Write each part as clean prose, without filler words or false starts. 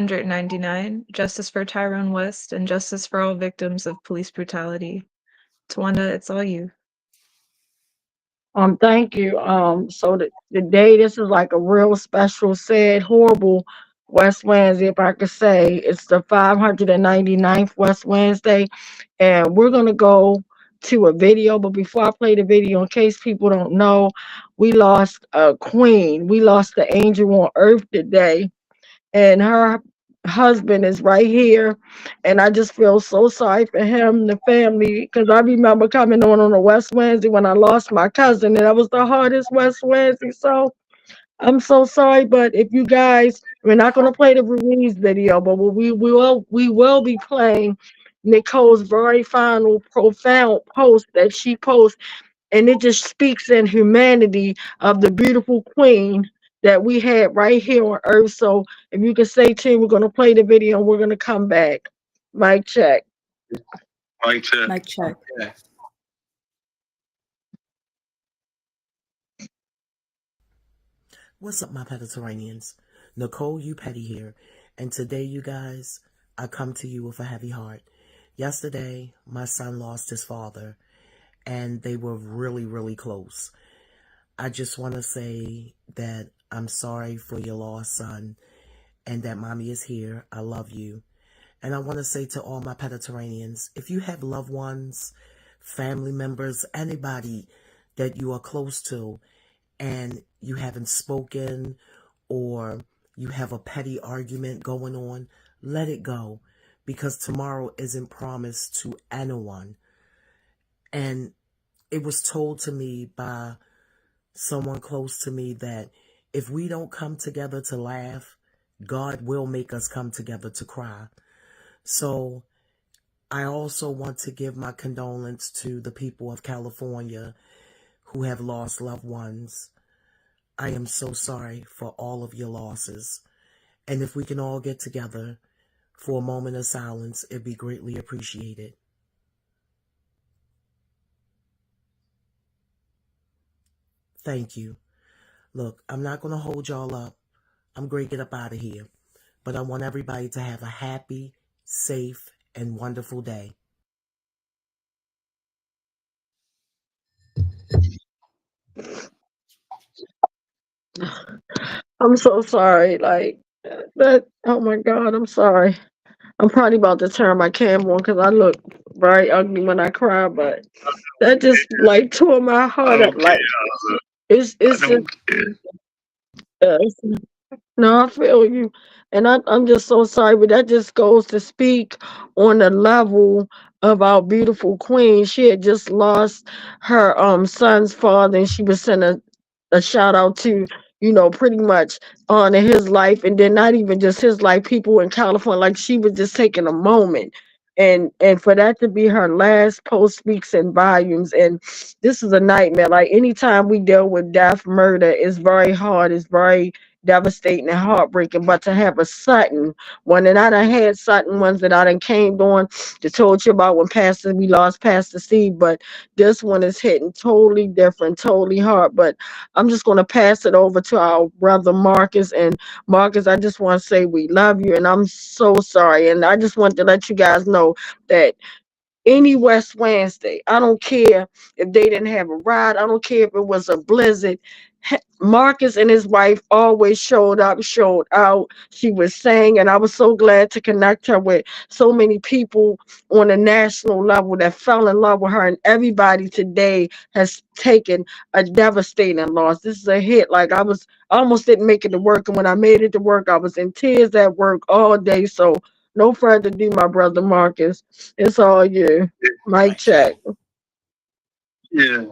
599, justice for Tyrone West and justice for all victims of police brutality. Tawanda, it's all you. Thank you. So today this is like a real special, sad, horrible West Wednesday, if I could say. It's the 599th West Wednesday, and we're gonna go to a video. But before I play the video, in case people don't know, we lost a queen. We lost the angel on earth today, and her husband is right here, and I just feel so sorry for him, the family, because I remember coming on a West Wednesday when I lost my cousin, and that was the hardest West Wednesday. So I'm so sorry, but if you guys, we're not going to play the Ruiz video, but we will be playing Nicole's very final profound post that she posted, and it just speaks in humanity of the beautiful queen that we had right here on earth. So if you can stay tuned, we're gonna play the video and we're gonna come back. Mic check. Mic check. Mic check. Okay. What's up, my Mediterraneans? Nicole Petty here, and today, you guys, I come to you with a heavy heart. Yesterday, my son lost his father, and they were really, really close. I just want to say that I'm sorry for your lost son, and that mommy is here. I love you. And I want to say to all my Mediterraneans, if you have loved ones, family members, anybody that you are close to, and you haven't spoken, or you have a petty argument going on, let it go, because tomorrow isn't promised to anyone. And it was told to me by someone close to me that if we don't come together to laugh, God will make us come together to cry. So I also want to give my condolence to the people of California who have lost loved ones. I am so sorry for all of your losses. And if we can all get together for a moment of silence, it'd be greatly appreciated. Thank you. Look, I'm not going to hold y'all up. I'm going to get up out of here. But I want everybody to have a happy, safe, and wonderful day. I'm so sorry. Like that. Oh my God, I'm sorry. I'm probably about to turn my camera on because I look very ugly when I cry, but that just like tore my I heart up. don't care. Like it's I just don't care. uh, no, I feel you. And I'm just so sorry, but that just goes to speak on the level of our beautiful queen. She had just lost her son's father, and she was sending a shout out to, pretty much honor his life, and then not even just his life, people in California, like she was just taking a moment. And for that to be her last post speaks in volumes. And this is a nightmare. Like anytime we deal with death, murder is very hard, it's very devastating and heartbreaking. But to have a sudden one, and I done had sudden ones that I done came on to told you about when we lost Pastor Steve, but this one is hitting totally different, totally hard. But I'm just gonna pass it over to our brother Marcus. And Marcus, I just want to say we love you, and I'm so sorry. And I just want to let you guys know that any West Wednesday, I don't care if they didn't have a ride, I don't care if it was a blizzard. Marcus and his wife always showed up, showed out. She was saying, and I was so glad to connect her with so many people on a national level that fell in love with her. And everybody today has taken a devastating loss. This is a hit. Like I almost didn't make it to work, and when I made it to work, I was in tears at work all day. So no further ado, my brother Marcus. It's all you. Mic check. Yeah.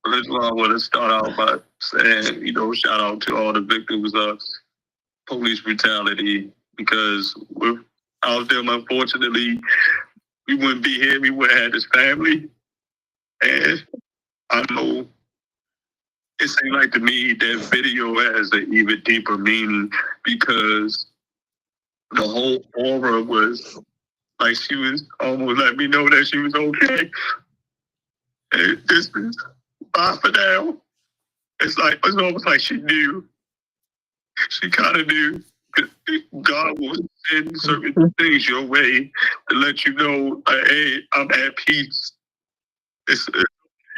First of all, I want to start out by saying, shout out to all the victims of police brutality, because without them, unfortunately, we wouldn't be here. We wouldn't have this family. And I know it seemed like to me that video has an even deeper meaning, because the whole aura was like she was almost let me know that she was okay. And this is bye for now. It's almost like she knew She kind of knew God will send certain things your way to let you know, hey, I'm at peace.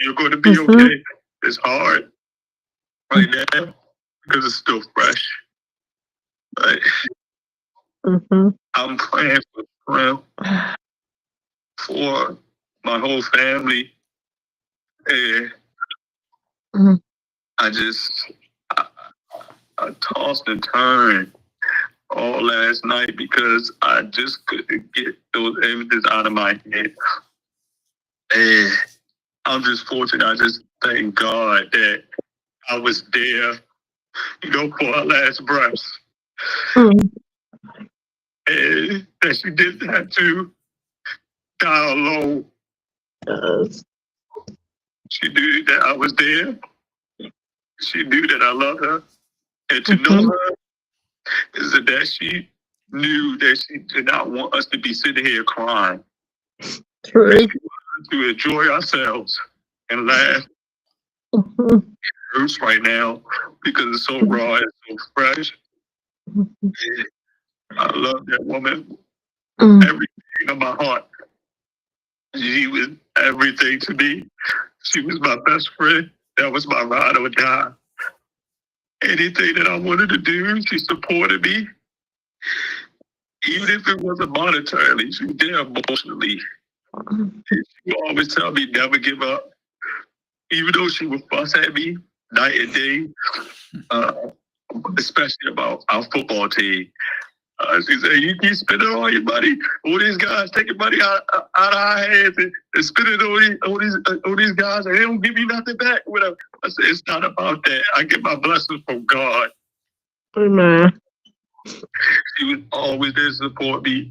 You're going to be okay. It's hard right now because it's still fresh. But I'm praying for strength for my whole family. And I tossed and turned all last night because I just couldn't get those images out of my head. And I'm just fortunate. I just thank God that I was there, for our last breaths. And that she didn't have to die alone. She knew that I was there. She knew that I loved her. And to know her is that she knew that she did not want us to be sitting here crying. True. She wanted us to enjoy ourselves and laugh. It hurts right now because it's so raw and so fresh. And I love that woman. Everything in my heart. She was everything to me. She was my best friend. That was my ride or die. Anything that I wanted to do, she supported me. Even if it wasn't monetarily, she was there emotionally. She would always tell me never give up. Even though she would fuss at me night and day, especially about our football team. She said, you keep spending all your money. All these guys taking money out of our hands and spending on these guys, and they don't give you nothing back. Whatever. I said, it's not about that. I get my blessings from God. Amen. She was always there to support me.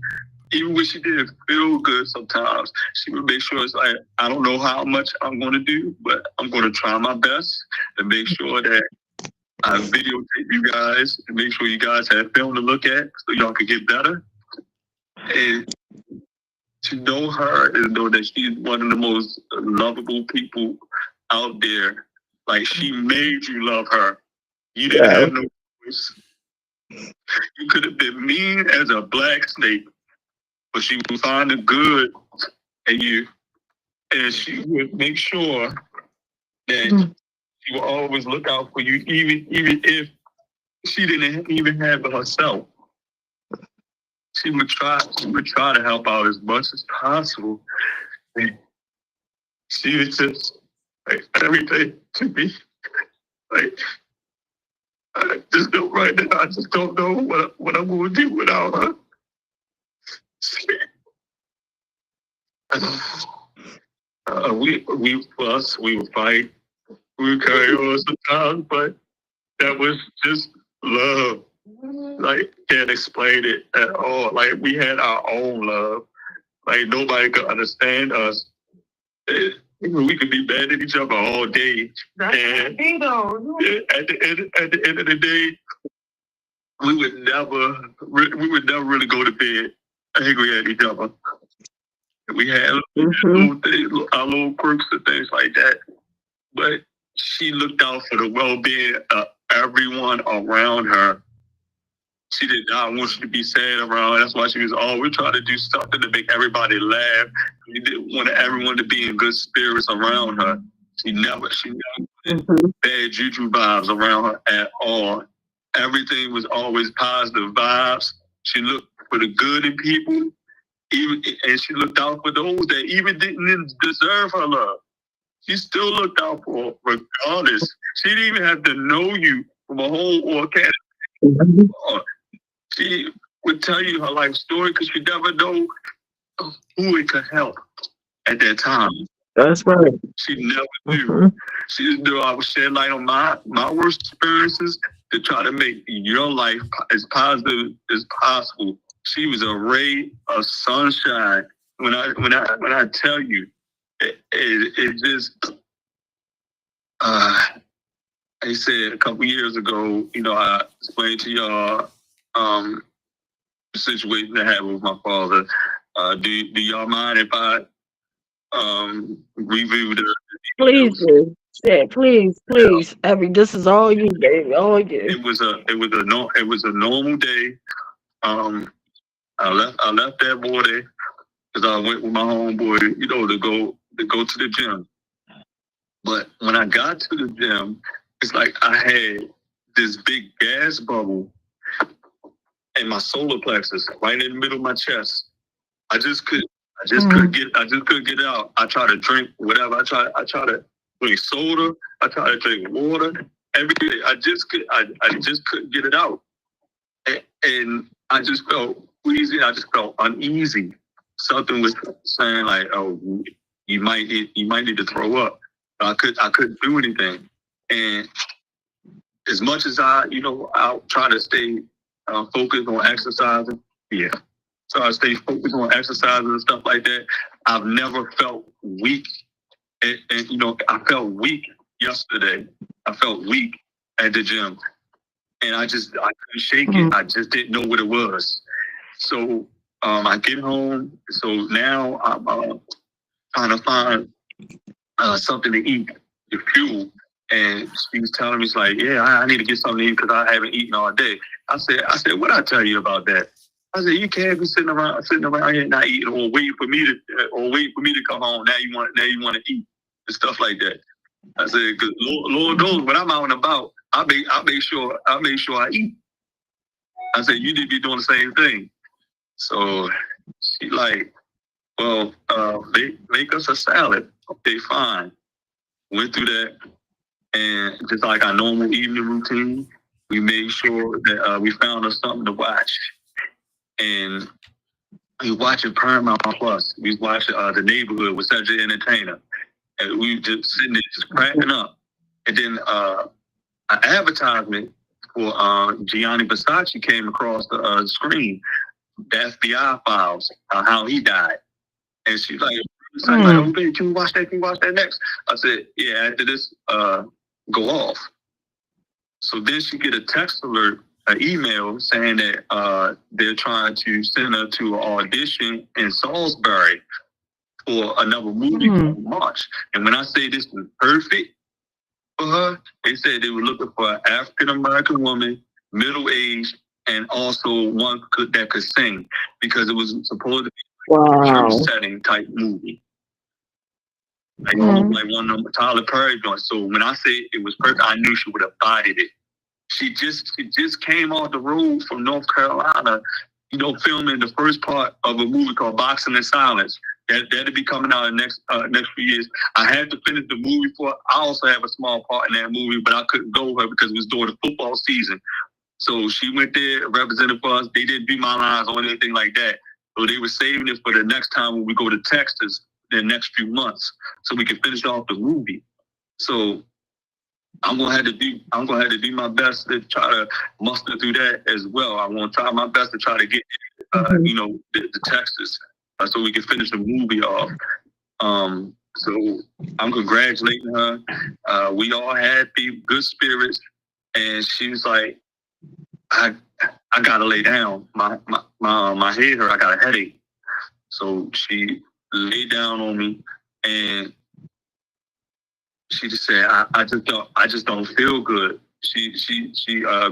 Even when she didn't feel good sometimes, she would make sure it's like, I don't know how much I'm going to do, but I'm going to try my best to make sure that I videotape you guys and make sure you guys have film to look at so y'all can get better. And to know her and know that she's one of the most lovable people out there. Like, she made you love her. You didn't have no choice. You could have been mean as a black snake, but she would find the good in you. And she would make sure that she would always look out for you, even if she didn't even have it herself. She would try to help out as much as possible. And she was just like everything to me. Like, I just don't right now. I just don't know what I'm going to do without her. We fuss, we would fight, we would carry on sometimes, but that was just love. Like, can't explain it at all. Like, we had our own love. Like, nobody could understand us. We could be mad at each other all day. And at the end of the day, we would never really go to bed angry at each other. We had little things, our little quirks and things like that. But she looked out for the well-being of everyone around her. She did not want you to be sad around her. That's why she was always trying to do something to make everybody laugh. She didn't want everyone to be in good spirits around her. She never put bad juju vibes around her at all. Everything was always positive vibes. She looked for the good in people, and she looked out for those that even didn't deserve her love. She still looked out for regardless. She didn't even have to know you from a whole organic. She would tell you her life story because you never know who it could help at that time. That's right. She never knew. She just knew I would shed light on my worst experiences to try to make your life as positive as possible. She was a ray of sunshine. When I tell you, it just. I said a couple years ago, I explained to y'all the situation I had with my father. Do y'all mind if I review the Please do. Yeah, please, Abby, this is all you, baby, all you. It was a normal day. Um, I left that morning because I went with my homeboy, to go to the gym. But when I got to the gym, it's like I had this big gas bubble in my solar plexus, right in the middle of my chest. I just could I just couldn't get it out. I tried to drink whatever. I try to drink soda. I try to drink water. Everything. I just couldn't get it out. And I just felt queasy. I just felt uneasy. Something was saying like, "Oh, you might need to throw up." I couldn't do anything. And as much as I'll try to stay focused on exercising. Yeah. So I stay focused on exercising and stuff like that. I've never felt weak. And I felt weak yesterday. I felt weak at the gym. And I couldn't shake it. I just didn't know what it was. So I get home. So now I'm trying to find something to eat, to fuel. And she's telling me, she's like, yeah, I need to get something to eat because I haven't eaten all day. I said, what I tell you about that? I said, you can't be sitting around here not eating or waiting for me to come home. Now you want to eat and stuff like that. I said, because Lord knows when I'm out and about, I make sure I eat. I said, you need to be doing the same thing. So she like, well, make us a salad. Okay, fine. Went through that. And just like our normal evening routine, we made sure that we found us something to watch. And we watching Paramount Plus. We was watching The Neighborhood with Cedric Entertainer. And we just sitting there just cracking up. And then an advertisement for Gianni Versace came across the screen. The FBI files, how he died. And she's like, oh, baby, can we watch that? Can we watch that next? I said, yeah, after this, go off. So then she get a text alert, an email saying that they're trying to send her to an audition in Salisbury for another movie in March. And when I say this was perfect for her, they said they were looking for an African-American woman, middle-aged, and also one that could sing because it was supposed to be a church setting type movie. Like one of them Tyler Perry joints. So when I say it was perfect, I knew she would have bodied it. She just came off the road from North Carolina, filming the first part of a movie called Boxing in Silence. That'll be coming out in the next few years. I had to finish the movie for her. I also have a small part in that movie, but I couldn't go with her because it was during the football season. So she went there, represented for us. They didn't do my lines or anything like that. So they were saving it for the next time when we go to Texas the next few months, so we can finish off the movie. So I'm gonna have to do my best to try to muster through that as well. I want to try my best to try to get the Texas so we can finish the movie off. So I'm congratulating her. We all had good spirits, and she was like, I gotta lay down. My head hurt. I got a headache. So she laid down on me, and she just said, I just don't feel good. She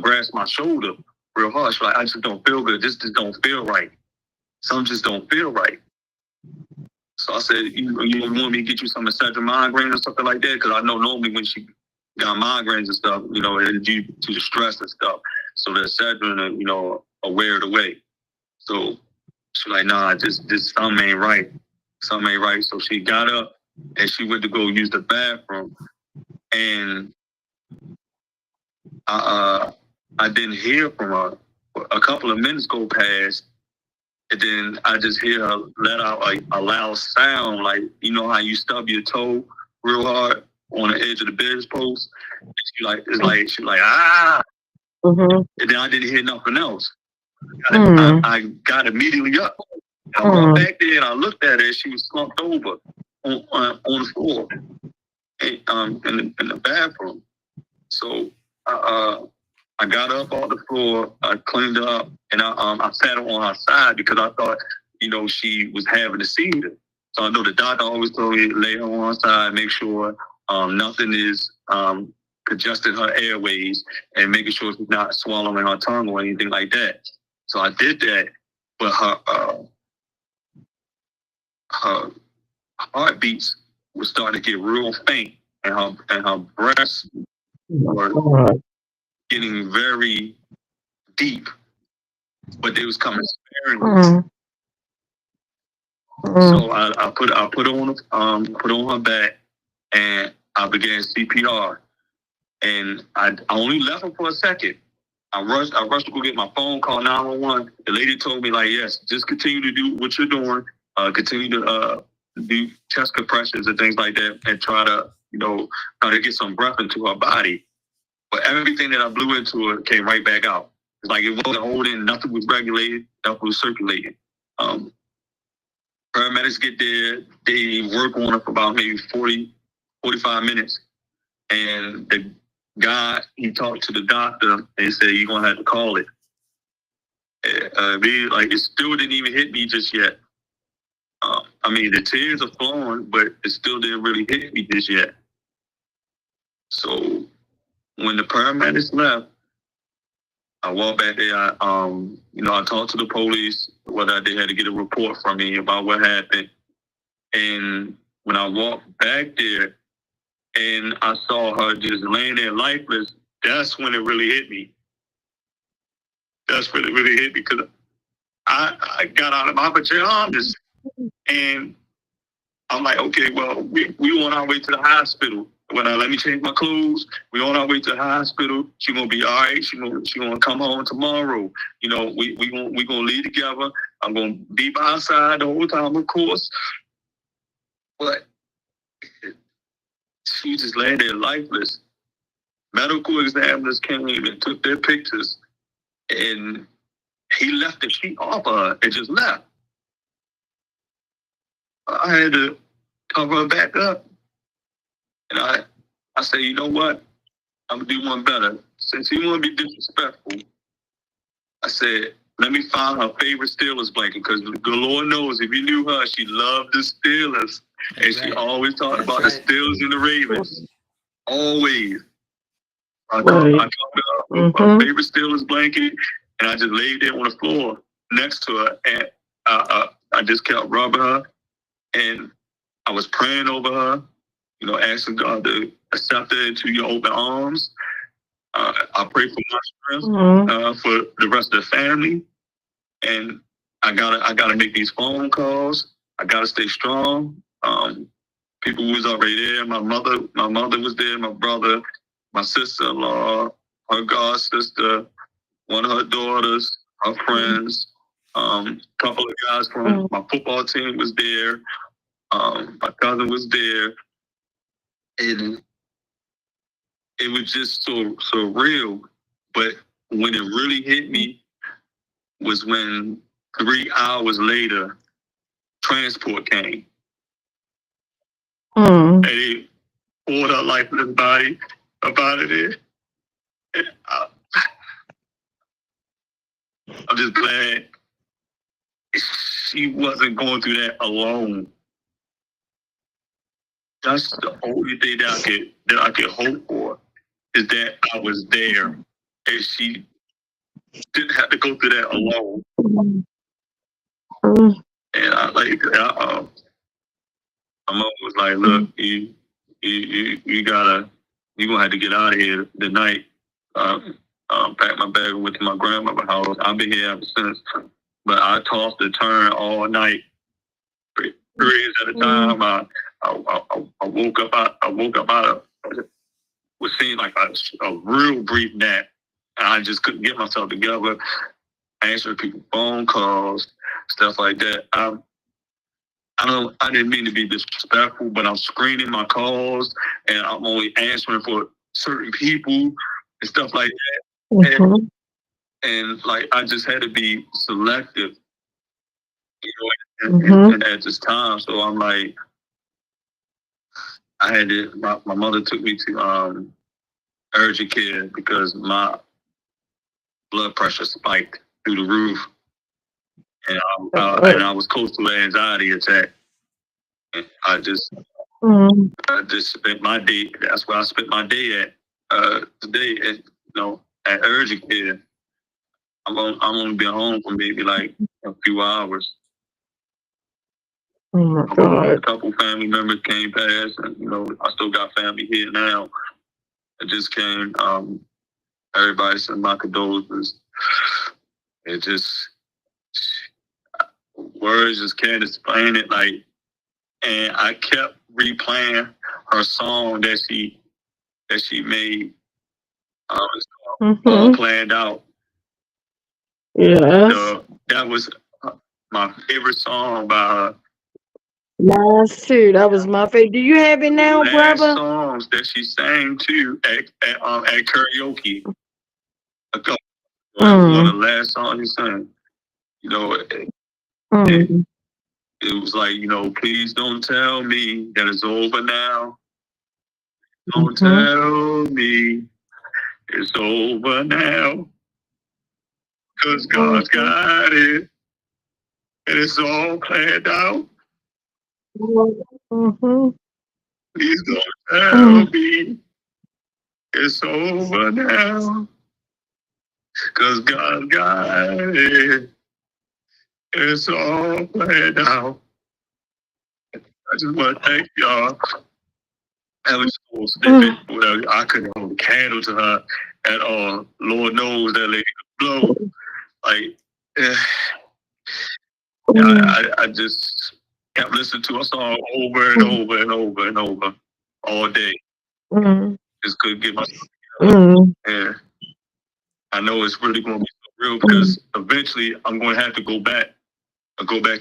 grasped my shoulder real hard. She's like, I just don't feel good. This just don't feel right. Some just don't feel right. So I said, you want me to get you some Excedrin migraine or something like that? Because I know normally when she got migraines and stuff, it's due to the stress and stuff. So the Excedrin, will wear it away. So she's like, nah, this something ain't right. Something ain't right. So she got up and she went to go use the bathroom. And I didn't hear from her. A couple of minutes go past. And then I just hear her let out like a loud sound, like how you stub your toe real hard on the edge of the bedpost. She's like ah. And then I didn't hear nothing else. I got immediately up. I went back there and I looked at her. She was slumped over on the floor in the bathroom. So I got up off the floor, I cleaned her up, and I sat her on her side because I thought, she was having a seizure. So I know the doctor always told me to lay her on her side, make sure Nothing is congesting her airways and making sure she's not swallowing her tongue or anything like that. So I did that, but her heartbeats were starting to get real faint, and her breaths were getting very deep, but they was coming sparingly. So I put on her back, and I began CPR. And I only left her for a second. I rushed to go get my phone, call 911. The lady told me, like, yes, just continue to do what you're doing. Continue to do chest compressions and things like that, and try to get some breath into her body. But everything that I blew into her came right back out. It's like it wasn't holding, nothing was regulated, nothing was circulating. Paramedics get there, they work on her for about maybe 40, 45 minutes. And the guy, he talked to the doctor and he said, you're going to have to call it. It still didn't even hit me just yet. The tears are flowing, but it still didn't really hit me just yet. So when the paramedics left, I walked back there. I talked to the police, whether they had to get a report from me about what happened. And when I walked back there and I saw her just laying there lifeless, that's when it really hit me. That's when it really hit me, because I got out of my pajamas and I'm like, okay, well, we on our way to the hospital. When I let me change my clothes, we on our way to the hospital. She gonna be all right. She gonna come home tomorrow. We gonna leave together. I'm gonna be by her side the whole time, of course. But she just laying there lifeless. Medical examiners came and took their pictures, and he left the sheet off of her and just left. I had to cover her back up. And I said, you know what? I'm going to do one better. Since he want to be disrespectful, I said, let me find her favorite Steelers blanket, because the Lord knows, if you knew her, she loved the Steelers. And she always talked about the Steelers and the Ravens. Always. I found her favorite Steelers blanket, and I just laid there on the floor next to her, and I just kept rubbing her, and I was praying over her, asking God to accept her into your open arms. I pray for my strength for the rest of the family, and I gotta make these phone calls. I gotta stay strong. People was already there. My mother was there. My brother, my sister-in-law, her god sister, one of her daughters, her friends, a couple of guys from my football team was there. My cousin was there, and it was just so real. But when it really hit me was when 3 hours later, transport came. And they pulled her lifeless body up out of there. And I'm just glad she wasn't going through that alone. That's the only thing that I could hope for, is that I was there and she didn't have to go through that alone. And my mom was like, look, you gonna have to get out of here tonight. Packed my bag and went to my grandmother's house. I've been here ever since. But I tossed and turned all night, 3 years at a time. I woke up out of what seemed like a real brief nap, and I just couldn't get myself together. Answering people's phone calls, stuff like that. I didn't mean to be disrespectful, but I'm screening my calls, and I'm only answering for certain people and stuff like that. And I just had to be selective, and at this time. So I'm like, I had to. My mother took me to urgent care because my blood pressure spiked through the roof, and I was close to an anxiety attack. And I just I just spent my day. That's where I spent my day at today. At urgent care. I'm gonna be home for maybe like a few hours. Oh my God. A couple family members came past, and I still got family here now. I just came. Everybody sent my condolences. It just words just can't explain it. And I kept replaying her song that she made. It's called All Planned Out. Yes. That was my favorite song by her. Mine too. That was my favorite. Do you have it now, brother? Songs that she sang too at karaoke. A couple. That was one of the last songs she sang. It was like, please don't tell me that it's over now. Don't tell me it's over now. Because God's got it. And it's all planned out. Please don't tell me it's over now. Because God's got it. It's all planned out. I just want to thank y'all. That was so snippet. I couldn't hold a candle to her at all. Lord knows that lady could blow. I just kept listening to her song over and over and over and over all day. Just couldn't get myself together. And I know it's really going to be so real because eventually I'm going to have to go back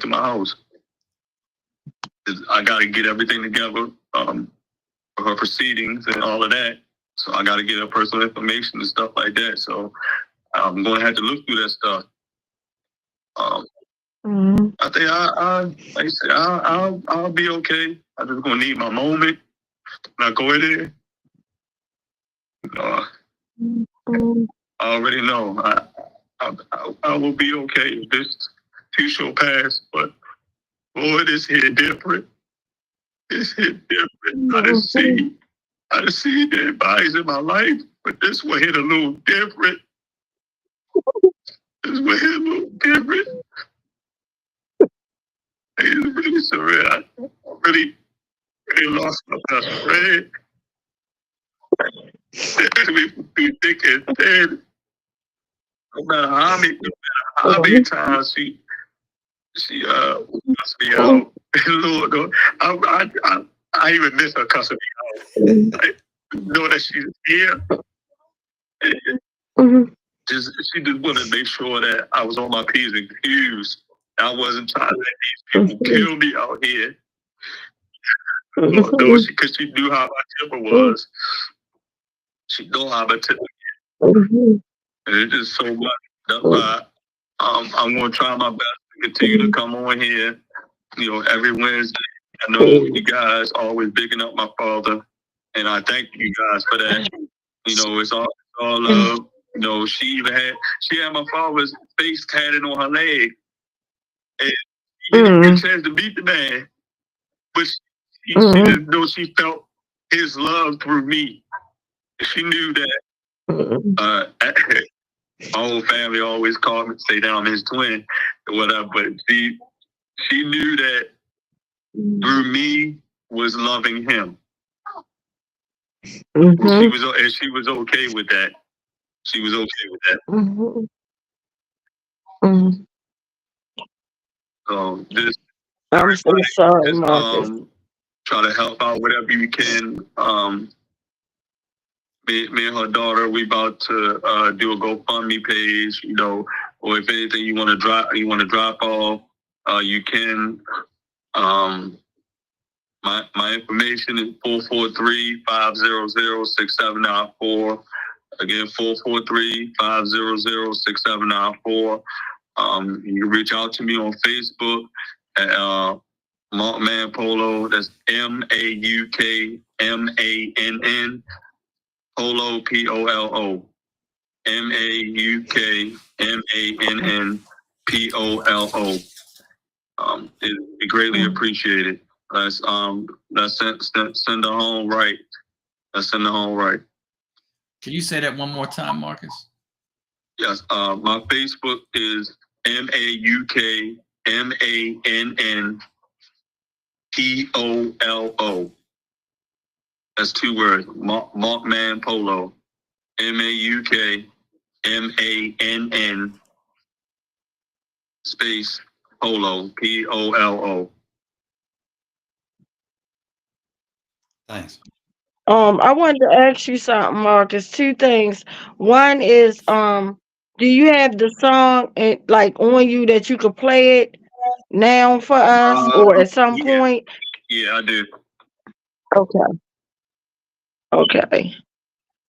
to my house. I got to get everything together for her proceedings and all of that. So I got to get her personal information and stuff like that. So I'm going to have to look through that stuff. I think I'll be okay. I'm just going to need my moment. When I go in there, I already know I will be okay. This too shall pass, but boy, this hit different. It's hit different. I done seen dead bodies in my life, but this one hit a little different. This one hit a little different. It's really surreal. I really lost my best friend. We think it's dead. No matter how many times she cussed me out. Lord, I even miss her cussing me out. I know that she's here. She just wanted to make sure that I was on my P's and Q's. I wasn't trying to let these people kill me out here. Because she knew how my temper was. She knew how my temper was. And it's just so much. That's why I'm going to try my best to continue to come on here, every Wednesday. I know you guys always bigging up my father, and I thank you guys for that. It's all love. She had my father's face tatted on her leg, and she didn't get a chance to meet the man, but she didn't know she felt his love through me. She knew that. My whole family always called me, say that I'm his twin or whatever, but she knew that through me was loving him. And she was okay with that. She was okay with that. So I'm so sorry, Marcus. Try to help out whatever you can. Me and her daughter, we about to do a GoFundMe page, or if anything you want to drop off, you can. My information is 443-500-6794. Again, 443-500-6794. You can reach out to me on Facebook at Monkman Polo. That's MAUKMANN. Polo, POLO. MAUKMANN POLO. It'd be greatly appreciated. That's send her home right. That's send her home right. Can you say that one more time, Marcus? Yes. My Facebook is MAUKMANNPOLO. That's 2 words. Markman Polo. MAUKMANN space Polo. POLO. Thanks. I wanted to ask you something, Marcus. 2 things. One is, do you have the song like on you that you could play it now for us or at some Yeah. point? Yeah, I do. Okay. Okay.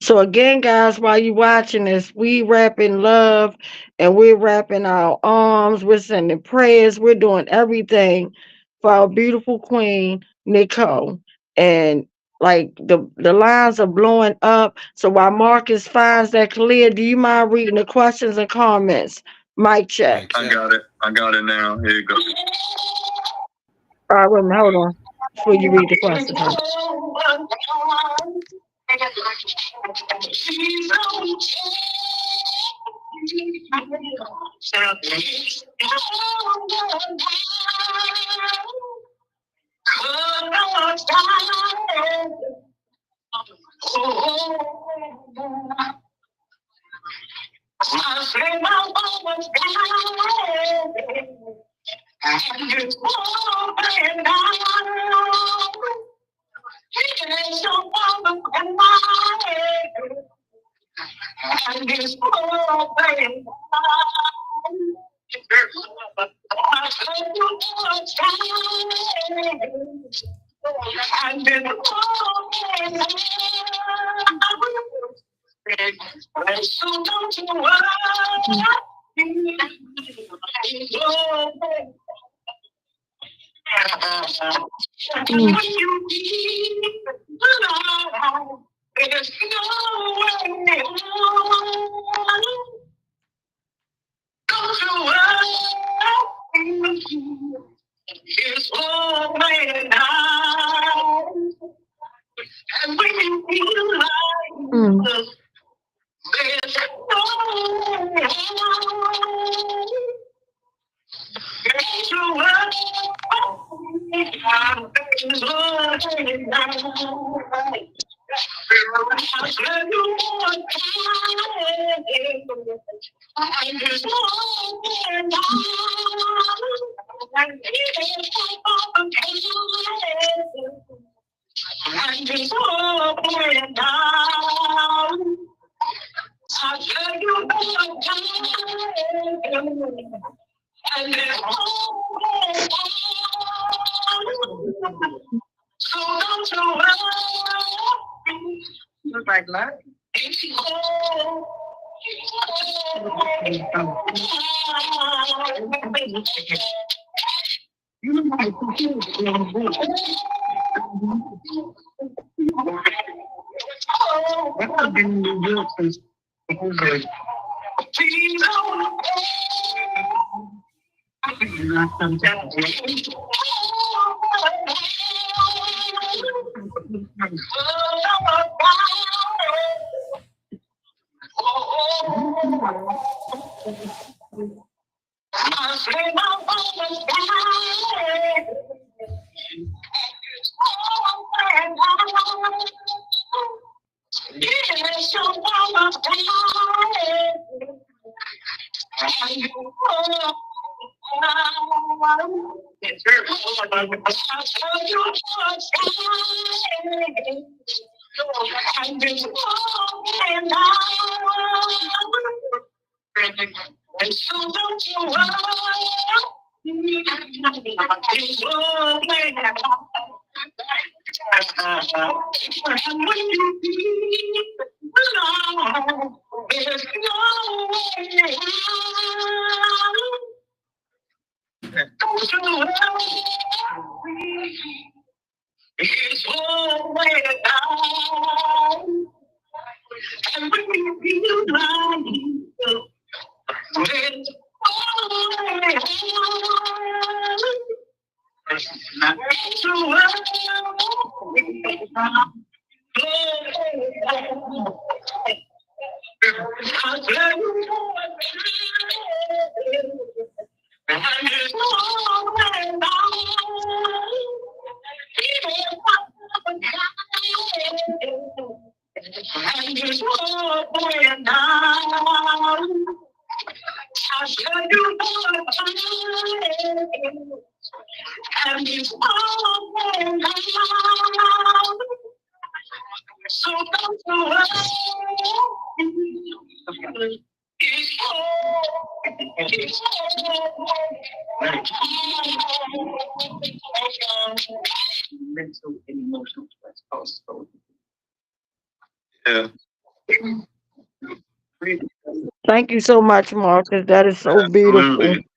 So again, guys, while you watching this, we rapping love and we're wrapping our arms, we're sending prayers, we're doing everything for our beautiful queen, Nicole. And like the lines are blowing up. So while Marcus finds that clear, do you mind reading the questions and comments? Mic check. I got it. I got it now. Here you go. All right, wait a minute, hold on. Before you read the question, honey. And it's all going on. So don't you worry. It's mental and emotional stress. Yeah. Thank you so much, Marcus. That is so beautiful. Absolutely.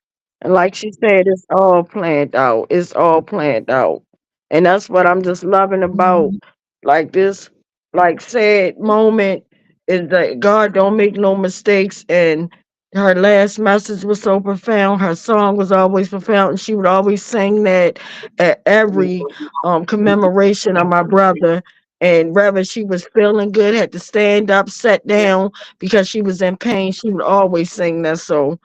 And like she said, it's all planned out. It's all planned out. And that's what I'm just loving about like this, like sad moment is that God don't make no mistakes. And her last message was so profound. Her song was always profound. And she would always sing that at every commemoration of my brother. And whether she was feeling good, had to stand up, sat down because she was in pain, she would always sing that. So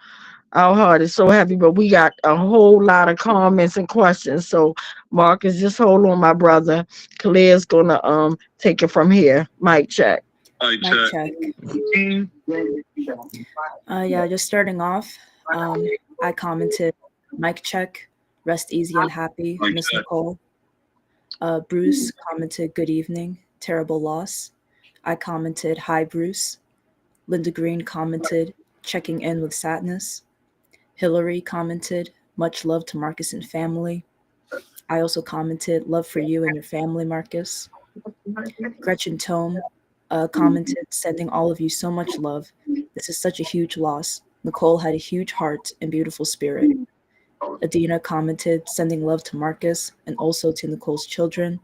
our heart is so heavy, but we got a whole lot of comments and questions. So Marcus, just hold on, my brother. Claire's gonna take it from here. Mic check. Mic Mic check. check. Yeah, just starting off, I commented, mic check, rest easy and happy, Mic Miss check. Nicole. Bruce commented, good evening, terrible loss. I commented, hi, Bruce. Linda Green commented, checking in with sadness. Hillary commented, much love to Marcus and family. I also commented, love for you and your family, Marcus. Gretchen Tome commented, sending all of you so much love. This is such a huge loss. Nicole had a huge heart and beautiful spirit. Adina commented, sending love to Marcus and also to Nicole's children.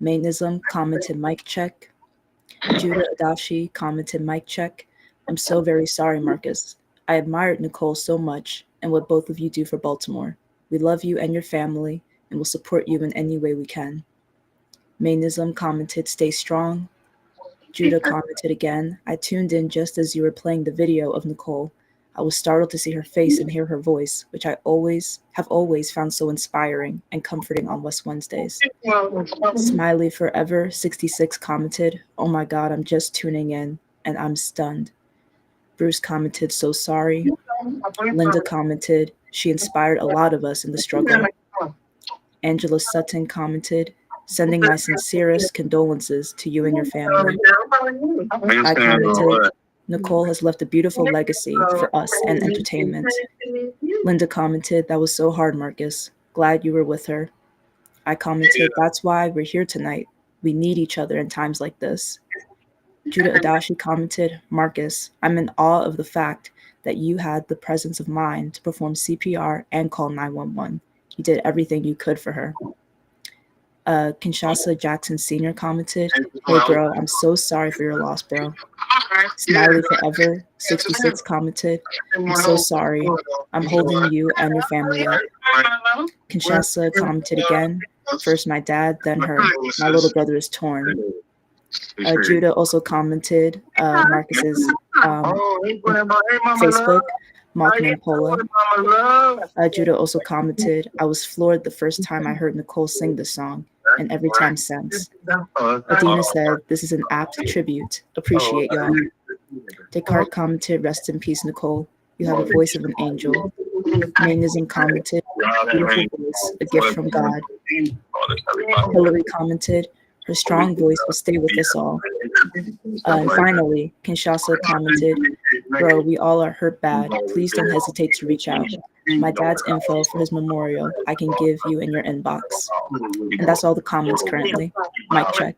Mainism commented, mic check. Judah Adashi commented, mic check. I'm so very sorry, Marcus. I admired Nicole so much and what both of you do for Baltimore. We love you and your family and will support you in any way we can. Mainism commented, stay strong. Judah commented again, I tuned in just as you were playing the video of Nicole. I was startled to see her face and hear her voice, which I have always found so inspiring and comforting on West Wednesdays. Smiley Forever 66 commented, oh my God, I'm just tuning in and I'm stunned. Bruce commented, so sorry. Linda commented, she inspired a lot of us in the struggle. Angela Sutton commented, sending my sincerest condolences to you and your family. I commented, Nicole has left a beautiful legacy for us and entertainment. Linda commented, that was so hard, Marcus. Glad you were with her. I commented, that's why we're here tonight. We need each other in times like this. Judah Adashi commented, Marcus, I'm in awe of the fact that you had the presence of mind to perform CPR and call 911. You did everything you could for her. Kinshasa Jackson Sr. commented, hey bro, I'm so sorry for your loss, bro. Smiley Forever 66 commented, I'm so sorry. I'm holding you and your family up. Kinshasa commented again, first my dad, then her. My little brother is torn. Judah also commented Marcus's Facebook, Mothman Pola. Judah also commented, I was floored the first time I heard Nicole sing the song, and every time since. Adina said, this is an apt tribute. Appreciate y'all. Descartes commented, rest in peace, Nicole. You have a voice of an angel. Mainism commented, beautiful voice, a gift from God. Hillary commented, her strong voice will stay with us all. And finally, Kinshasa commented, bro, we all are hurt bad. Please don't hesitate to reach out. My dad's info for his memorial I can give you in your inbox. And that's all the comments currently. Mic check.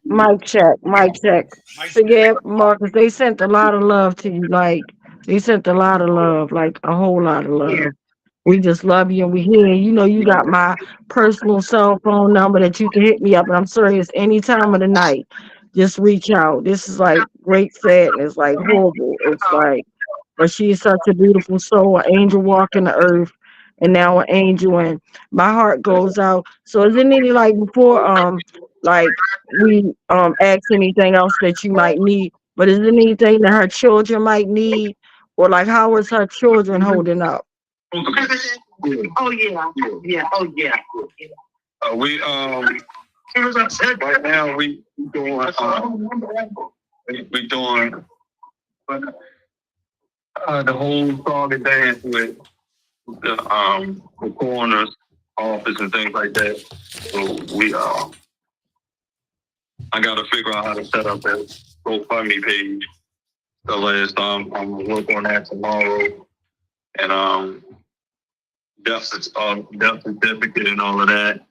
Mic check, mic check. So yeah, Marcus, they sent a lot of love to you. Like they sent a lot of love, like a whole lot of love. We just love you and we hear you. You know, you got my personal cell phone number that you can hit me up. And I'm serious, any time of the night, just reach out. This is like great sadness, like horrible. It's like, but she is such a beautiful soul, an angel walking the earth, and now an angel. And my heart goes out. So is there any like before like we ask anything else that you might need, but is there anything that her children might need, or like how is her children holding up? Oh yeah. We Right now we doing we doing the whole song and dance with the coroner's office and things like that. So we I gotta figure out how to set up that GoFundMe page. So last time I'm gonna work on that tomorrow, and death certificate and all of that.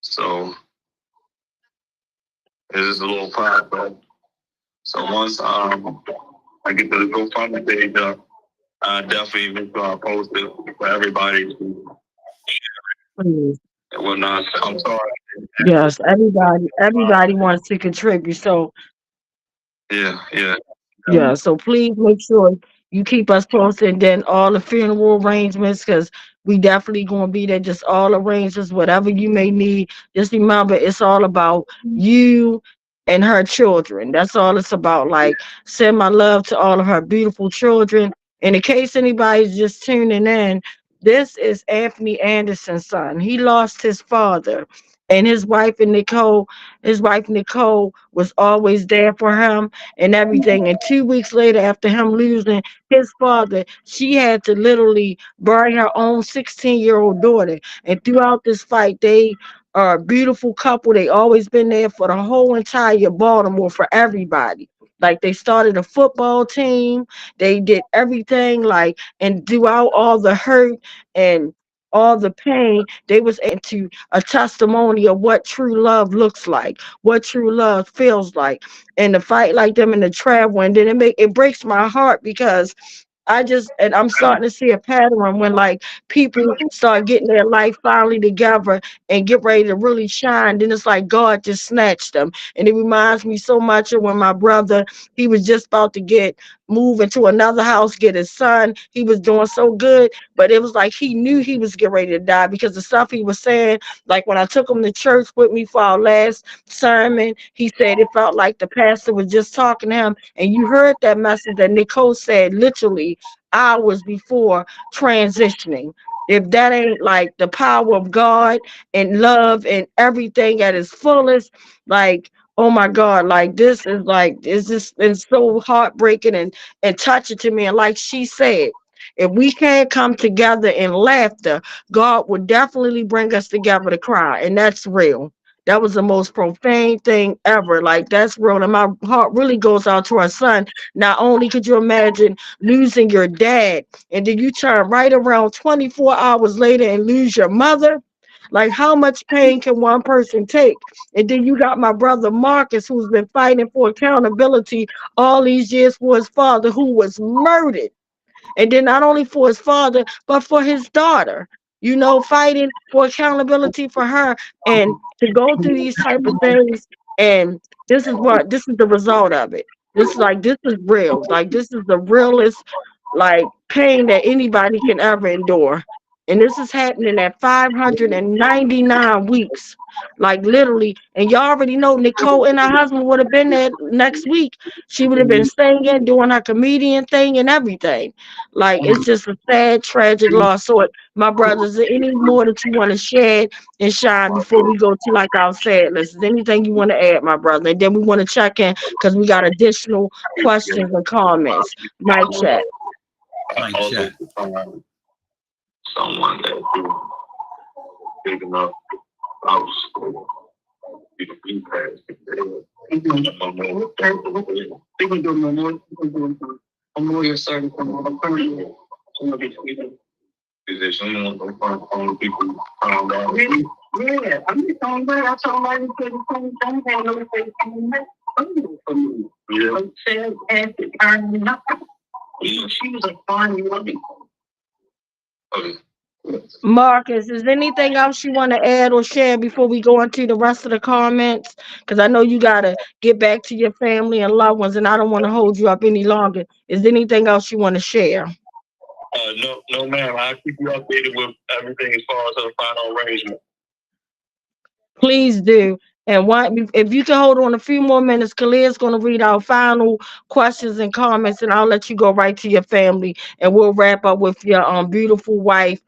So it's just a little process. So once I get to the GoFundMe page up, I definitely make sure I post it for everybody Please. and whatnot. I'm sorry. Yes, everybody wants to contribute. So Yeah. yeah, so please make sure you keep us posted. And then all the funeral arrangements, because we definitely gonna be there. Just all arrangements, whatever you may need. Just remember, it's all about you and her children. That's all it's about. Like, send my love to all of her beautiful children. And in case anybody's just tuning in, this is Anthony Anderson's son. He lost his father, and his wife Nicole was always there for him and everything. And 2 weeks later, after him losing his father, she had to literally bury her own 16-year-old daughter. And throughout this fight, they are a beautiful couple. They always been there for the whole entire Baltimore, for everybody. Like, they started a football team. They did everything, like, and throughout all the hurt and all the pain, they was into a testimony of what true love looks like, what true love feels like, and to fight like them in the travel. And then it breaks my heart, because I'm starting to see a pattern when, like, people start getting their life finally together and get ready to really shine. Then it's like God just snatched them. And it reminds me so much of when my brother, he was just about to move into another house, get his son. He was doing so good, but it was like he knew he was getting ready to die, because the stuff he was saying, like when I took him to church with me for our last sermon, he said it felt like the pastor was just talking to him. And you heard that message that Nicole said literally hours before transitioning. If that ain't like the power of God and love and everything at its fullest, like, oh my God, like, this is like, it's just been so heartbreaking and touching to me. And like she said, if we can't come together in laughter, God will definitely bring us together to cry. And that's real. That was the most profane thing ever. Like, that's real. And my heart really goes out to our son. Not only could you imagine losing your dad, and then you turn right around 24 hours later and lose your mother. Like, how much pain can one person take? And then you got my brother Marcus, who's been fighting for accountability all these years for his father, who was murdered. And then not only for his father, but for his daughter, fighting for accountability for her, and to go through these type of things. And this is the result of it. This is real. Like, this is the realest, like, pain that anybody can ever endure. And this is happening at 599 weeks. Like, literally. And y'all already know Nicole and her husband would have been there next week. She would have been singing, doing her comedian thing and everything. Like, it's just a sad, tragic loss. So, my brothers, is there any more that you want to share and shine before we go to, like, our sad list? Is there anything you want to add, my brother? And then we want to check in, because we got additional questions and comments. Mic check. Mike Also, chat. someone that big enough house you can be past. I'm lawyer service. Is there someone on people found out? Yeah, I'm just on that. I told my to the same thing. I know they come. Yeah. Said at the time, she was a fine woman. Okay. Marcus, is there anything else you want to add or share before we go into the rest of the comments? Because I know you got to get back to your family and loved ones, and I don't want to hold you up any longer. Is there anything else you want to share? No, ma'am. I'll keep you updated with everything as far as the final arrangement. Please do. And if you can hold on a few more minutes, Khalid's going to read our final questions and comments, and I'll let you go right to your family, and we'll wrap up with your beautiful wife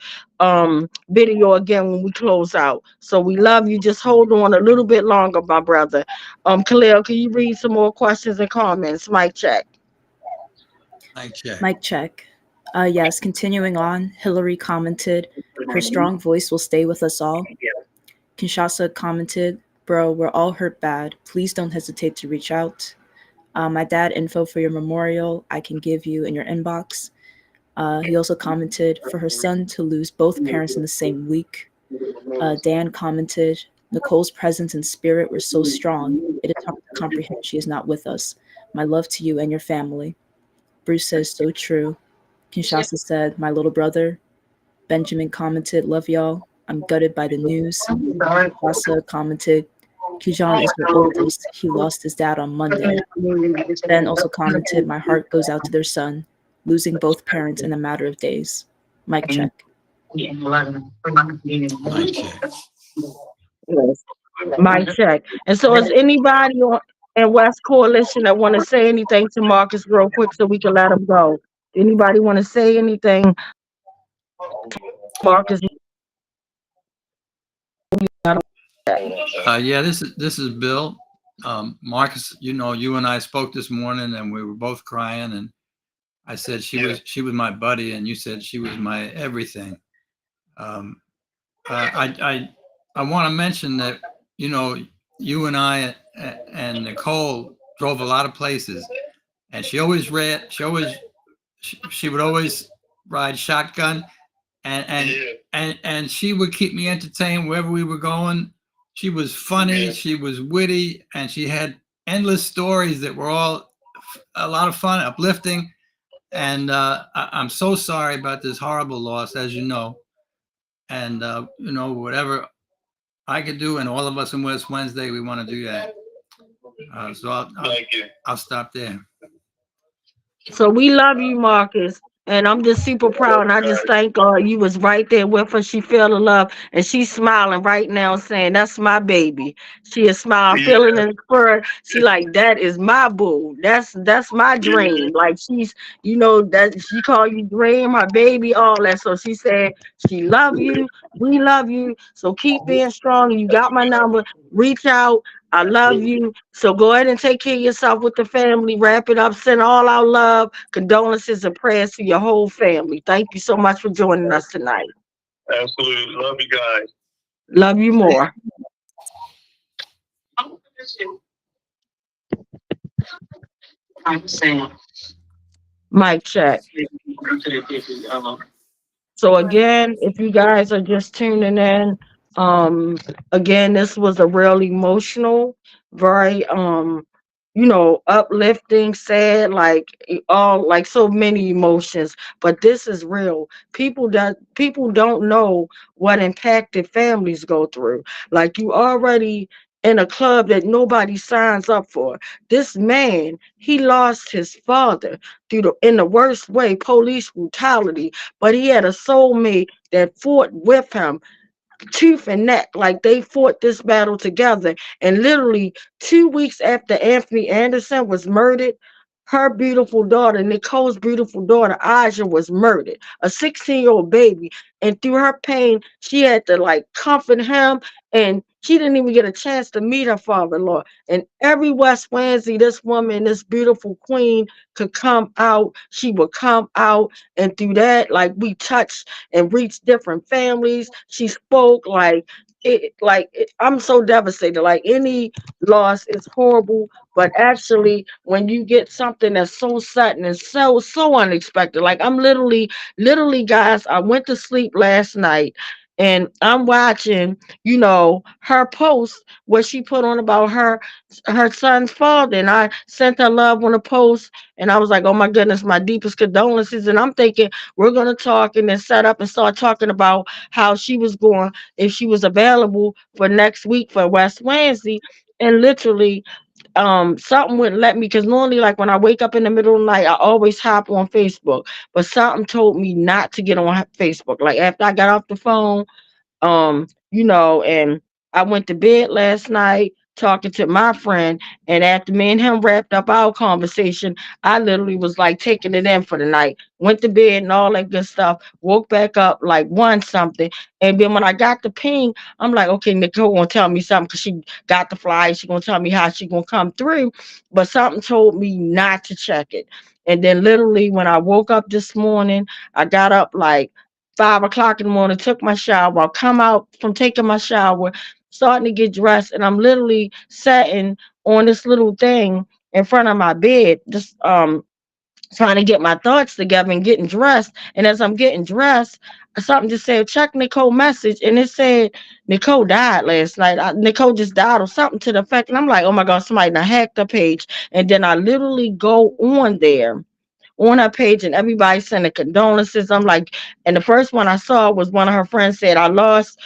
video again when we close out. So we love you. Just hold on a little bit longer, my brother. Khalil, can you read some more questions and comments? Mic check. Mic check. Mic check. Yes, continuing on, Hillary commented, her strong voice will stay with us all. Kinshasa commented, bro, we're all hurt bad. Please don't hesitate to reach out. My dad info for your memorial I can give you in your inbox. He also commented, for her son to lose both parents in the same week. Dan commented, Nicole's presence and spirit were so strong, it is hard to comprehend she is not with us. My love to you and your family. Bruce says, so true. Kinshasa said, my little brother. Benjamin commented, love y'all. I'm gutted by the news. Kinshasa commented, Kijan is her oldest. He lost his dad on Monday. Ben also commented, my heart goes out to their son, losing both parents in a matter of days. Mic check. Mic check. Yes. Mic check. And so, is anybody on in West Coalition that want to say anything to Marcus real quick so we can let him go? Anybody want to say anything, Marcus? Yeah, this is Bill. Marcus, you and I spoke this morning, and we were both crying. And I said she was my buddy, and you said she was my everything. I want to mention that you and I and Nicole drove a lot of places, and she would always ride shotgun, and she would keep me entertained wherever we were going. She was funny, she was witty, and she had endless stories that were all a lot of fun, uplifting. And I'm so sorry about this horrible loss, as you know. And whatever I could do, and all of us in West Wednesday, we want to do that. So I'll stop there. So we love you, Marcus. And I'm just super proud. And I just thank God you was right there with her. She felt the love. And she's smiling right now saying, that's my baby. She is smiling, feeling in her. She like, that is my boo. That's my dream. Like that she called you dream, her baby, all that. So she said, she love you. We love you. So keep being strong. You got my number. Reach out. I love you. So go ahead and take care of yourself with the family. Wrap it up. Send all our love, condolences, and prayers to your whole family. Thank you so much for joining us tonight. Absolutely. Love you guys. Love you more. Mic check. So again, if you guys are just tuning in, again, this was a real emotional, very uplifting, sad, all like so many emotions. But this is real. People don't know what impacted families go through. Like you already in a club that nobody signs up for. This man, he lost his father in the worst way, police brutality, but he had a soulmate that fought with him tooth and neck, like they fought this battle together. And literally 2 weeks after Anthony Anderson was murdered, her beautiful daughter, Nicole's beautiful daughter, Aja, was murdered, a 16-year-old baby. And through her pain, she had to comfort him, and she didn't even get a chance to meet her father-in-law. And every West Wednesday, this woman, this beautiful queen, could come out. She would come out, and through that, we touched and reached different families. She spoke I'm so devastated. Like any loss is horrible, but actually, when you get something that's so sudden and so unexpected, like I'm literally, guys, I went to sleep last night. And I'm watching, her post what she put on about her son's father. And I sent her love on a post, and I was like, oh my goodness, my deepest condolences. And I'm thinking we're gonna talk and then set up and start talking about how she was going, if she was available for next week for West Wednesday. And literally, something wouldn't let me, because normally, like when I wake up in the middle of the night, I always hop on Facebook. But something told me not to get on Facebook. Like after I got off the phone, and I went to bed last night talking to my friend. And after me and him wrapped up our conversation, I literally was like taking it in for the night. Went to bed and all that good stuff. Woke back up like one something. And then when I got the ping, I'm like, okay, Nicole gonna tell me something because she got the flyer. She gonna tell me how she gonna come through. But something told me not to check it. And then literally when I woke up this morning, I got up like 5 o'clock in the morning, took my shower. I come out from taking my shower, starting to get dressed, and I'm literally sitting on this little thing in front of my bed, just trying to get my thoughts together and getting dressed. And as I'm getting dressed, something just said, check Nicole message. And it said, Nicole died last night. Nicole just died or something to the effect. And I'm like, oh my God, somebody done hacked the page. And then I literally go on there on her page and everybody sending condolences. I'm like, and the first one I saw was one of her friends said, I lost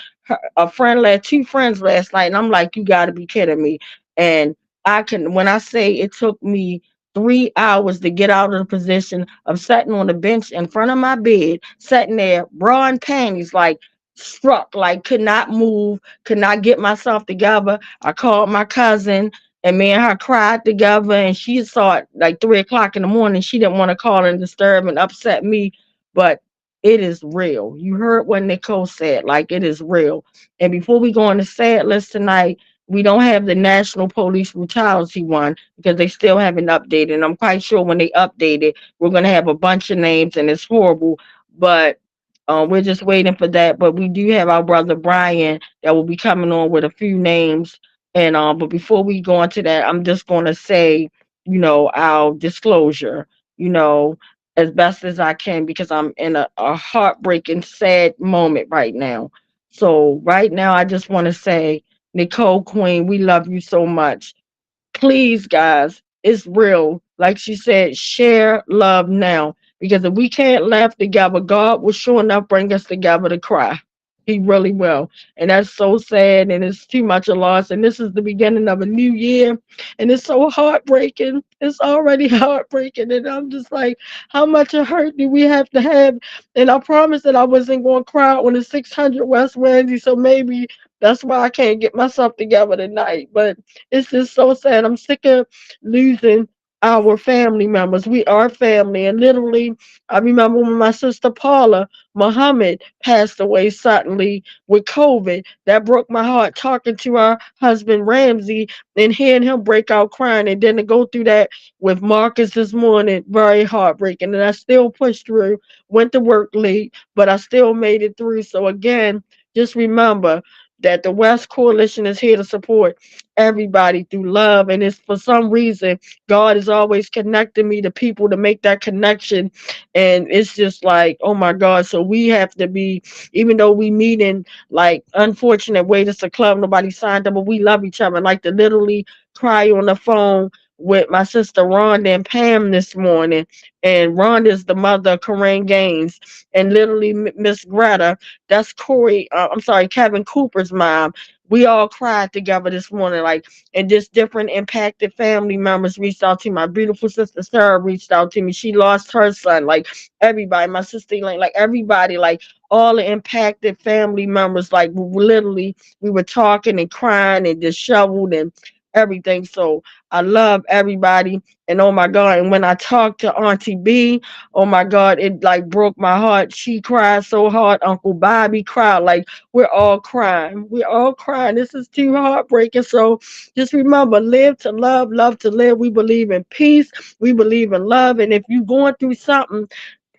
a friend, last 2 friends last night. And I'm like, you got to be kidding me. And when I say it took me 3 hours to get out of the position of sitting on the bench in front of my bed, sitting there, bra and panties, like struck, like could not move, could not get myself together. I called my cousin and me and her cried together, and she saw it like 3 o'clock in the morning. She didn't want to call and disturb and upset me, but it is real. You heard what Nicole said, like it is real. And before we go on the sad list tonight, we don't have the National Police Brutality one because they still haven't updated. And I'm quite sure when they update it, we're going to have a bunch of names and it's horrible. But we're just waiting for that. But we do have our brother Brian that will be coming on with a few names. And but before we go into that, I'm just going to say, our disclosure, you know, as best as I can because I'm in a heartbreaking, sad moment right now. So right now, I just want to say, Nicole Queen, we love you so much. Please, guys, it's real. Like she said, share love now. Because if we can't laugh together, God will sure enough bring us together to cry. He really will. And that's so sad and it's too much a loss. And this is the beginning of a new year. And it's so heartbreaking. It's already heartbreaking. And I'm just like, how much of hurt do we have to have? And I promised that I wasn't going to cry on the 600 West Wednesday. So maybe that's why I can't get myself together tonight. But it's just so sad. I'm sick of losing our family members. We are family. And literally, I remember when my sister Paula Muhammad passed away suddenly with COVID. That broke my heart talking to our husband Ramsey and hearing him break out crying. And then to go through that with Marcus this morning, very heartbreaking. And I still pushed through, went to work late, but I still made it through. So again, just remember that the West Coalition is here to support everybody through love. And it's for some reason, God is always connecting me to people to make that connection. And it's just like, oh my God. So we have to be, even though we meet in like unfortunate ways, it's a club, nobody signed up, but we love each other. Like to literally cry on the phone with my sister Rhonda and Pam this morning. And Rhonda is the mother of Corinne Gaines. And literally Miss Greta, that's I'm sorry, Kevin Cooper's mom. We all cried together this morning, like, and just different impacted family members reached out to me. My beautiful sister Sarah reached out to me. She lost her son, like everybody, my sister Elaine, like everybody, like all the impacted family members, like literally we were talking and crying and disheveled and everything. So I love everybody. And oh my God, and when I talked to Auntie B, oh my God, it like broke my heart. She cried so hard. Uncle Bobby cried. Like we're all crying. We're all crying. This is too heartbreaking. So just remember, live to love, love to live. We believe in peace. We believe in love. And if you're going through something,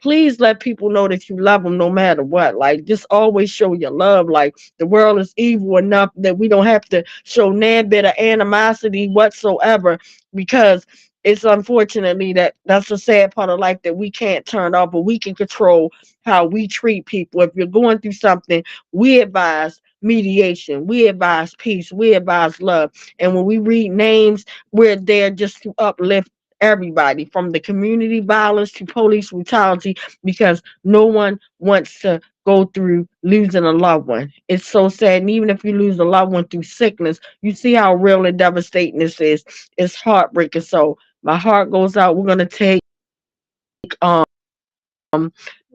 please let people know that you love them no matter what. Like, just always show your love. Like, the world is evil enough that we don't have to show nan bit of animosity whatsoever because it's unfortunately that's a sad part of life that we can't turn off, but we can control how we treat people. If you're going through something, we advise mediation, we advise peace, we advise love. And when we read names, we're there just to uplift everybody from the community violence to police brutality because no one wants to go through losing a loved one. It's so sad. And even if you lose a loved one through sickness, you see how real and devastating this is. It's heartbreaking. So my heart goes out. We're gonna take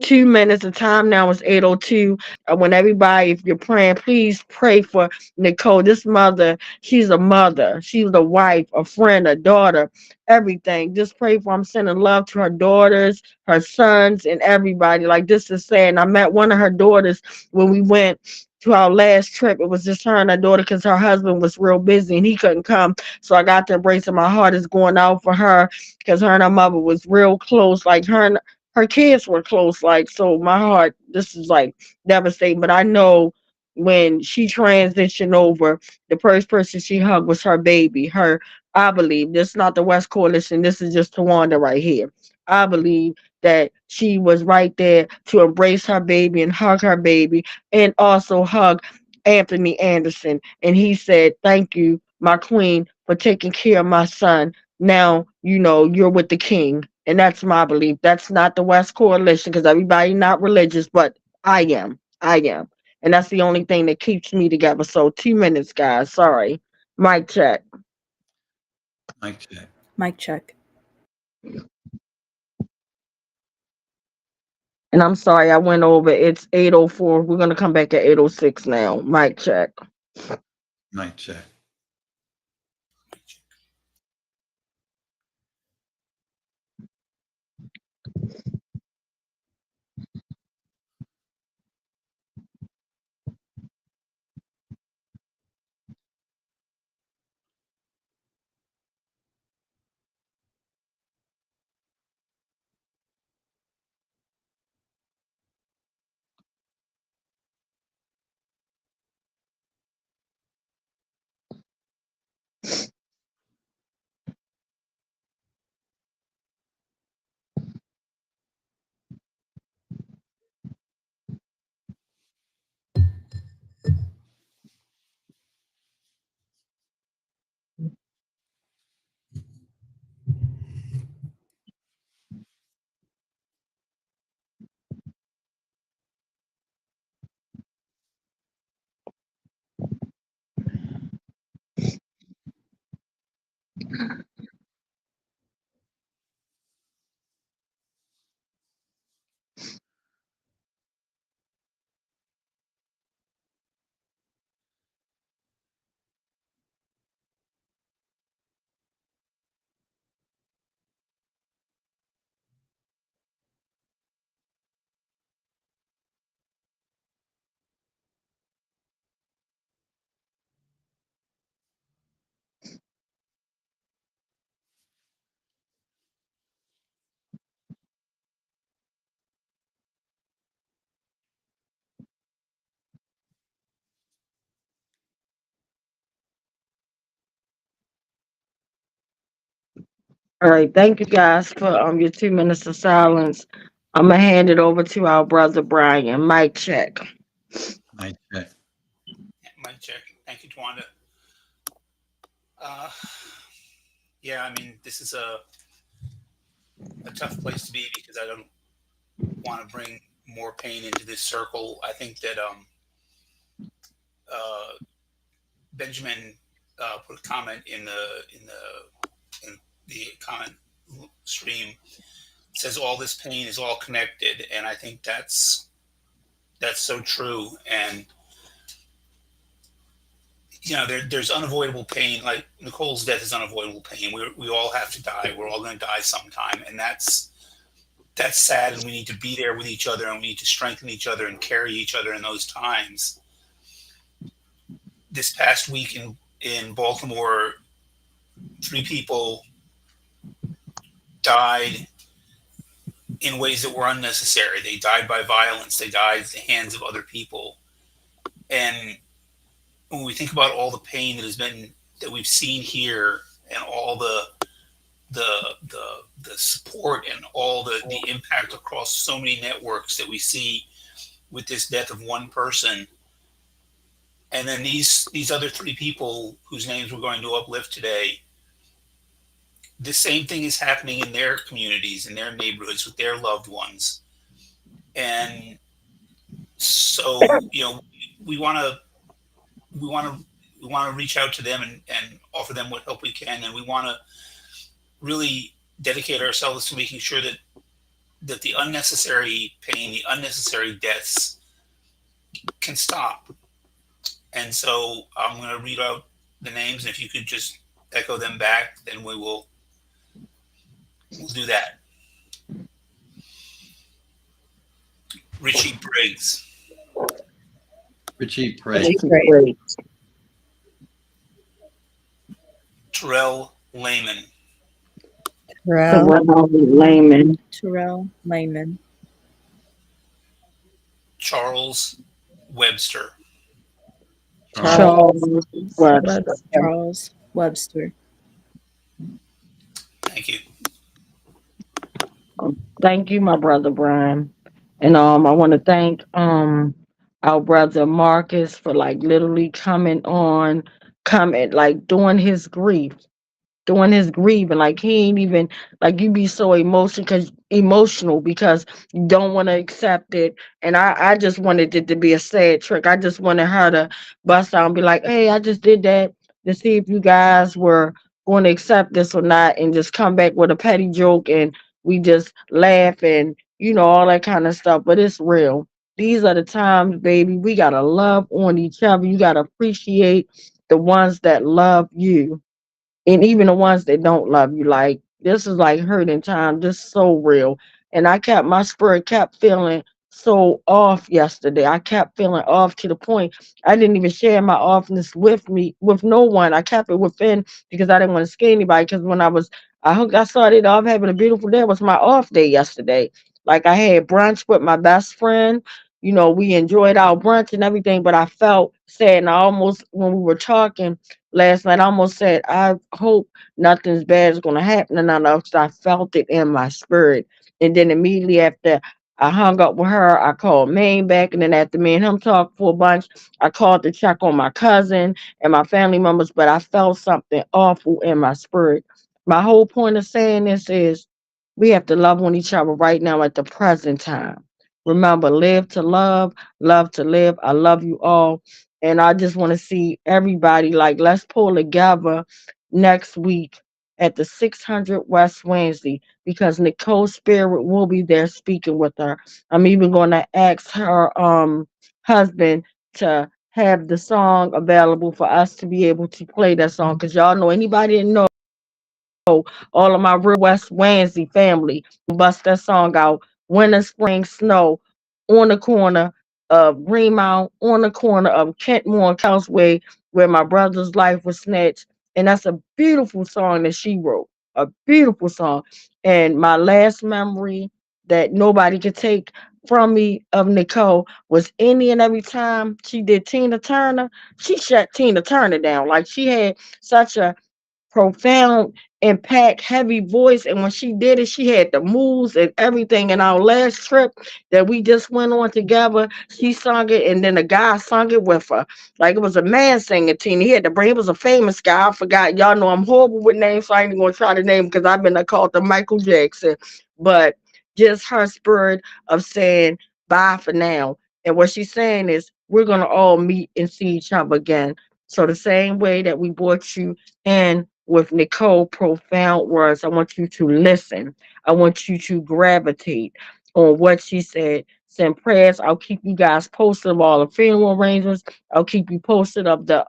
2 minutes. The time now is 8:02. I want everybody, if you're praying, please pray for Nicole. This mother, she's a mother. She's a wife, a friend, a daughter, everything. Just pray for. I'm sending love to her daughters, her sons, and everybody. Like this is saying, I met one of her daughters when we went to our last trip. It was just her and her daughter because her husband was real busy and he couldn't come. So I got to embrace her. My heart is going out for her because her and her mother was real close. Like her kids were close. Like, so my heart, this is like devastating. But I know when she transitioned over, the first person she hugged was her baby. I believe this is not the West Coalition. This is just Tawanda right here. I believe that she was right there to embrace her baby and hug her baby and also hug Anthony Anderson. And he said, "Thank you, my queen, for taking care of my son. Now, you're with the king." And that's my belief. That's not the West Coalition because everybody not religious, but I am. I am. And that's the only thing that keeps me together. So 2 minutes, guys. Sorry. Mic check. Mic check. Mic check. And I'm sorry I went over. It's 8:04. We're gonna come back at 8:06 now. Mic check. Mic check. All right. Thank you guys for your 2 minutes of silence. I'm gonna hand it over to our brother Brian. Mic check. Mic check. Mic check. Thank you, Twanda. Uh, yeah, I mean, this is a tough place to be because I don't want to bring more pain into this circle. I think that uh, Benjamin put a comment in the comment stream. It says all this pain is all connected, and I think that's so true. And there's unavoidable pain. Like Nicole's death is unavoidable pain. We all have to die. We're all going to die sometime, and that's sad. And we need to be there with each other, and we need to strengthen each other and carry each other in those times. This past week in Baltimore, 3 people died in ways that were unnecessary. They died by violence. They died at the hands of other people. And when we think about all the pain that we've seen here, and all the support and all the impact across so many networks that we see with this death of one person, and then these other 3 people whose names we're going to uplift today, the same thing is happening in their communities, in their neighborhoods, with their loved ones. And so, we want to reach out to them and offer them what help we can. And we want to really dedicate ourselves to making sure that that the unnecessary pain, the unnecessary deaths can stop. And so I'm going to read out the names, and if you could just echo them back, then we'll do that. Richie Briggs, Richie, pray. Terrell Lehman, Layman. Terrell Lehman, Charles Webster, Charles Webster. Charles Webster. Thank you. Thank you, my brother Brian. And I want to thank our brother Marcus for like literally coming like doing his grieving. Like he ain't even like you be so emotional because you don't want to accept it. And I just wanted it to be a sad trick. I just wanted her to bust out and be like, hey, I just did that to see if you guys were going to accept this or not, and just come back with a petty joke and we just laugh and all that kind of stuff. But it's real. These are the times, baby. We gotta love on each other. You gotta appreciate the ones that love you, and even the ones that don't love you. Like this is like hurting time, just so real. And my spirit kept feeling so off yesterday. I kept feeling off to the point I didn't even share my offness with no one. I kept it within because I didn't want to scare anybody. Because when I started off having a beautiful day. It was my off day yesterday. Like I had brunch with my best friend. We enjoyed our brunch and everything, but I felt sad. And I almost, when we were talking last night, I almost said, I hope nothing's bad is going to happen to none of us. I felt it in my spirit. And then immediately after I hung up with her, I called Maine back. And then after me and him talked for a bunch, I called to check on my cousin and my family members. But I felt something awful in my spirit. My whole point of saying this is we have to love on each other right now at the present time. Remember, live to love to live. I love you all. And I just want to see everybody like, let's pull together next week at the 600 West Wednesday because Nicole Spirit will be there speaking with her. I'm even going to ask her husband to have the song available for us to be able to play that song because y'all know anybody that know all of my real West Wednesday family bust that song out. Winter, spring, snow on the corner of Greenmount, on the corner of Kentmore and Causeway, where my brother's life was snatched. And that's a beautiful song that she wrote. A beautiful song. And my last memory that nobody could take from me of Nicole was any and every time she did Tina Turner, she shut Tina Turner down. Like she had such a profound impact, heavy voice. And when she did it, she had the moves and everything. And our last trip that we just went on together, she sung it, and then a guy sung it with her. Like it was a man singing Tina. He had to bring, it was a famous guy. I forgot. Y'all know I'm horrible with names, so I ain't even gonna try to name because I've been called the Michael Jackson. But just her spirit of saying bye for now. And what she's saying is we're gonna all meet and see each other again. So the same way that we brought you in with Nicole profound words, I want you to listen. I want you to gravitate on what she said. Send prayers. I'll keep you guys posted of all the funeral arrangements. I'll keep you posted of the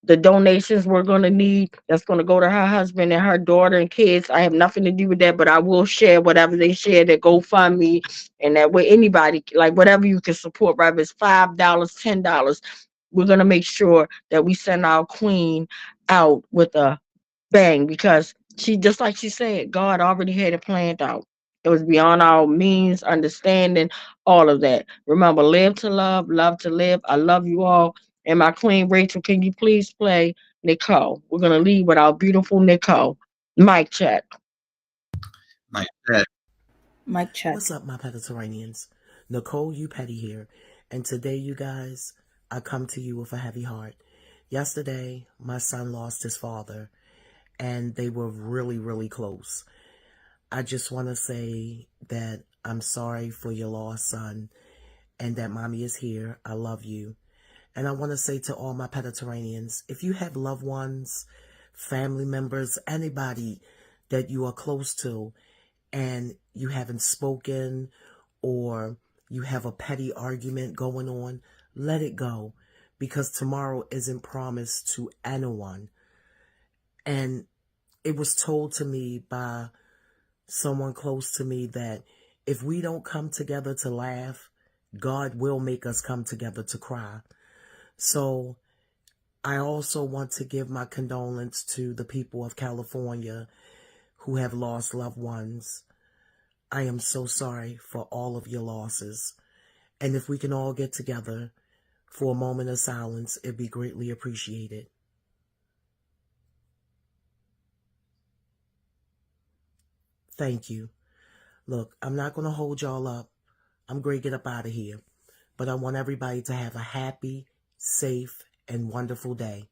donations we're gonna need. That's gonna go to her husband and her daughter and kids. I have nothing to do with that, but I will share whatever they share that GoFundMe, and that way anybody like whatever you can support, whether it's $5, $10. We're gonna make sure that we send our queen out with a bang because she, just like she said, God already had it planned out. It was beyond our means, understanding, all of that. Remember, live to love to live. I love you all. And my queen Rachel, can you please play Nicole? We're gonna leave with our beautiful Nicole. Mic check. My dad. Mic check. What's up, my Mediterraneans? Nicole U. Petty here. And today, you guys, I come to you with a heavy heart. Yesterday, my son lost his father, and they were really, really close. I just want to say that I'm sorry for your loss, son, and that mommy is here. I love you. And I want to say to all my Mediterraneans, if you have loved ones, family members, anybody that you are close to, and you haven't spoken, or you have a petty argument going on, let it go, because tomorrow isn't promised to anyone. And it was told to me by someone close to me that if we don't come together to laugh, God will make us come together to cry. So I also want to give my condolence to the people of California who have lost loved ones. I am so sorry for all of your losses. And if we can all get together for a moment of silence, it'd be greatly appreciated. Thank you. Look, I'm not going to hold y'all up. I'm going to get up out of here. But I want everybody to have a happy, safe, and wonderful day.